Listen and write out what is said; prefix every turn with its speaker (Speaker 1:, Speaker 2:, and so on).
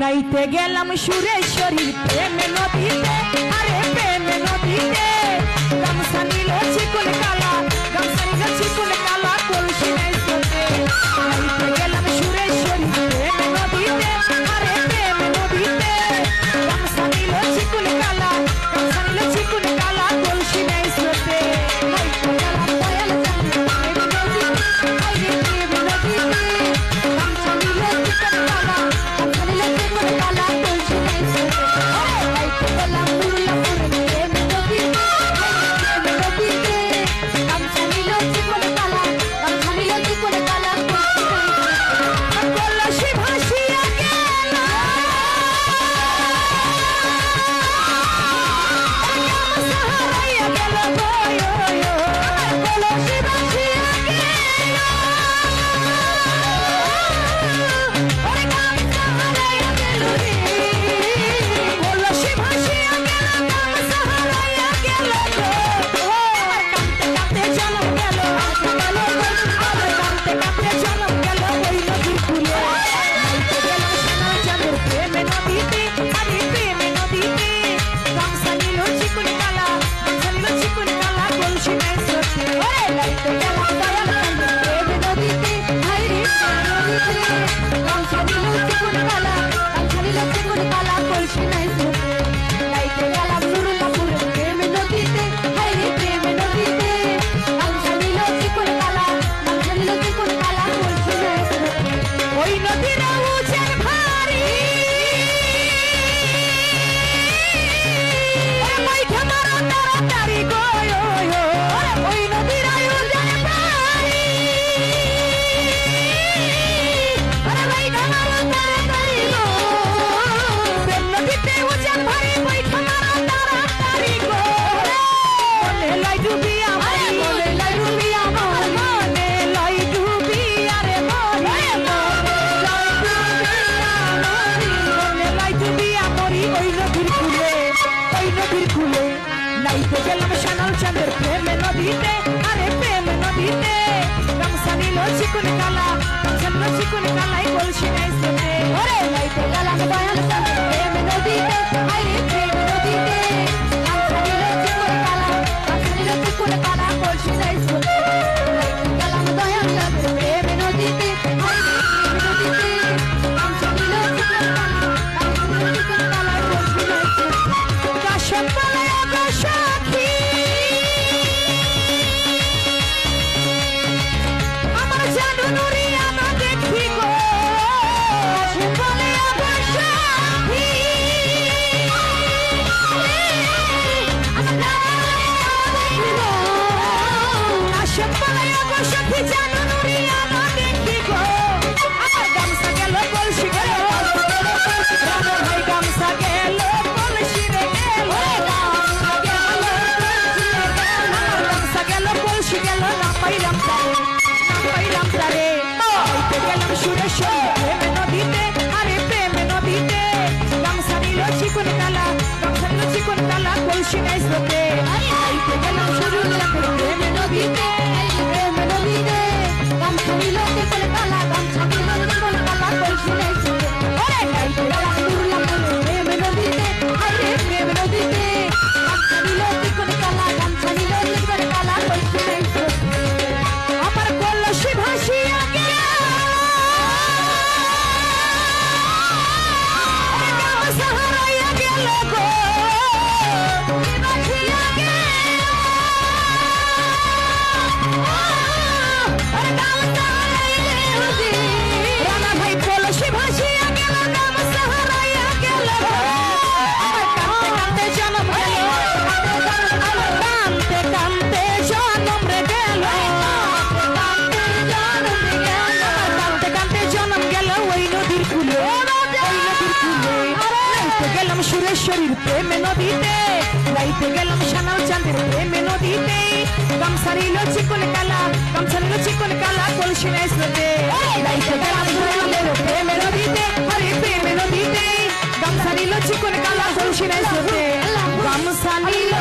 Speaker 1: নাইতে গেলাম সুরেশ্বরীর প্রেমে নদীতে, আরে প্রেমে নদীতে। গামছা নিল চিকন কালা, গামছা নিল চিকন কালা, কলসি নাই স্রোতে। নাইতে গেলাম সুরেশ্বরীর প্রেমে নদীতে, আরে প্রেমে নদীতে। গামছা নিল চিকন কালা, গামছা নিল চিকন কালা, কলসি নাই স্রোতে। নাইতে গেলাম দয়াল চাঁদের প্রেমে নদীতে, আরে প্রেমে নদীতে। গামছা নিল চিকন কালা, গামছা নিল চিকন কালা, কলসি নাই স্রোতে। নাইতে গেলাম দুর্লাপুর প্রেমে নদীতে, আরে প্রেমে নদীতে। গামছা নিল চিকন কালা, গামছা নিল চিকন কালা, কলসি নাই স্রোতে। কলসি ভাসিয়া গেল, গামছা হারাইয়া গেল গো, কলসি ভাসিয়া গেল, ওরে গামছা হারাইয়া গেল রে। কলসি ভাসিয়া গেল, গামছা হারাইয়া গেল গো। কাঁদতে কাঁদতে জনম গেল, আবার কাঁদতে কাঁদতে জনম গেল ওই নদীর কূলে। নাইতে গেলাম সোনার চাঁদের প্রেমে নদীতে, আরে প্রেমে নদীতে। গামছা নিল চিকন কালা, গামছা নিল চিকন কালা, কলসি নাই স্রোতে। ওরে নাইতে গেলাম দয়াল চাঁদের প্রেমে নদীতে, আরে প্রেমে নদীতে। গামছা নিল চিকন কালা, গামছা নিল চিকন কালা, কলসি নাই স্রোতে। নাইতে গেলাম নুরুল্লাপুরের প্রেমে নদীতে, আরে প্রেমে নদীতে। গামছা নিল চিকন কালা, গামছা নিল চিকন কালা, কলসি নাই স্রোতে। ওই নদীর উজান ভারী, ওরে মাইঠা মারো তাড়াতাড়ি গো, ওই নদীর উজান ভারী, ওরে মাইঠা মারো তাড়াতাড়ি গো। প্রেম নদীতে উজান ভারী, মাইঠা মারো তাড়াতাড়ি গো। মনে লাই ডুবিয়া মরি, মনে লাই ডুবিয়া মরি, মনে লাই ডুবিয়া রে মরি, মনে লাই ডুবিয়া মরি ওই নদীর কূলে, ওই নদীর কূলে। নাইতে গেলাম সোনার চাঁদের প্রেমে নদীতে, আরে প্রেমে নদীতে। গামছা নিল চিকন কালা, গামছা নিল চিকন কালাই, কলসি নাই স্রোতে। ওরে নাইতে গেলাম দয়াল চাঁদের প্রেমে নদীতে, আরে প্রেমে নদীতে। গামছা নিল চিকন কালা, গামছা নিল চিকন কালা, কলসি নাই স্রোতে। নাইতে গেলাম দয়াল চাঁদের প্রেমে নদীতে, আরে প্রেমে নদীতে। গামছা নিল চিকন কালা, গামছা নিল চিকন কালা, কলসি নাই স্রোতে। গাছের তলায় গো সখী, আমার জাদু নুরি আনা দেখি গো। গাছের তলায় গো সখী, আমার জাদু নুরি আনা দেখি গো। গাছের তলায় গো সখী, জাদু নুরি আনা দেখি গো। আমার গামছা গেল, কলসি গেল, রানা ভাই গামছা গেল, কলসি রে গেল। গামছা গেল, কলসি গেল, নাম পাইলাম তারে, নাম পাইলাম তারে। নাইতে গেলাম সুরেশ্বরীর প্রেমে নদীতে, আরে প্রেমে নদীতে। গামছা নিল চিকন কালা, গামছা নিল চিকন কালা, কলসি নাই স্রোতে। নাইতে গেলাম সুরেশ্বরীর প্রেমে নদীতে, প্রেমে নদীতে। গামছা নিল চিকন কালা, গামছা নিল চিকন কালা, কলসি নাই স্রোতে। ওরে নাইতে গেলাম দুর্লাপুরের প্রেমে নদীতে, আরে প্রেমে নদীতে। গামছা নিল চিকন কালা, গামছা নিল চিকন কালা, কলসি নাই স্রোতে। আমার কলসি ভাসিয়া গেল, গামছা হারাইয়া গেল গো, ভাসিয়া গেল। আরে গামছা হারাইয়া গেল রে। রানা ভাই কলসি ভাসিয়া গেল, গামছা হারাইয়া গেল গো। আমার কাঁদতে কাঁদতে জনম গেল, আমার কাঁদতে কাঁদতে জনম রে গেল, কাঁদতে কাঁদতে জনম গেল ওই নদীর কূলে, ওই নদীর কূলে। নাইতে গেলাম সুরেশ্বরীর প্রেমে নদীতে, নাইতে গেলাম সোনার চাঁদের প্রেমে নদীতে। গামছা নিল চিকন কালা, গামছা নিল চিকন কালা, কলসি নাই স্রোতে। নাইতে গেলাম দয়ালের প্রেমে নদীতে, আরে প্রেমে নদীতে। গামছা নিল চিকন কালা, কলসি নাই স্রোতে। গামছা নিল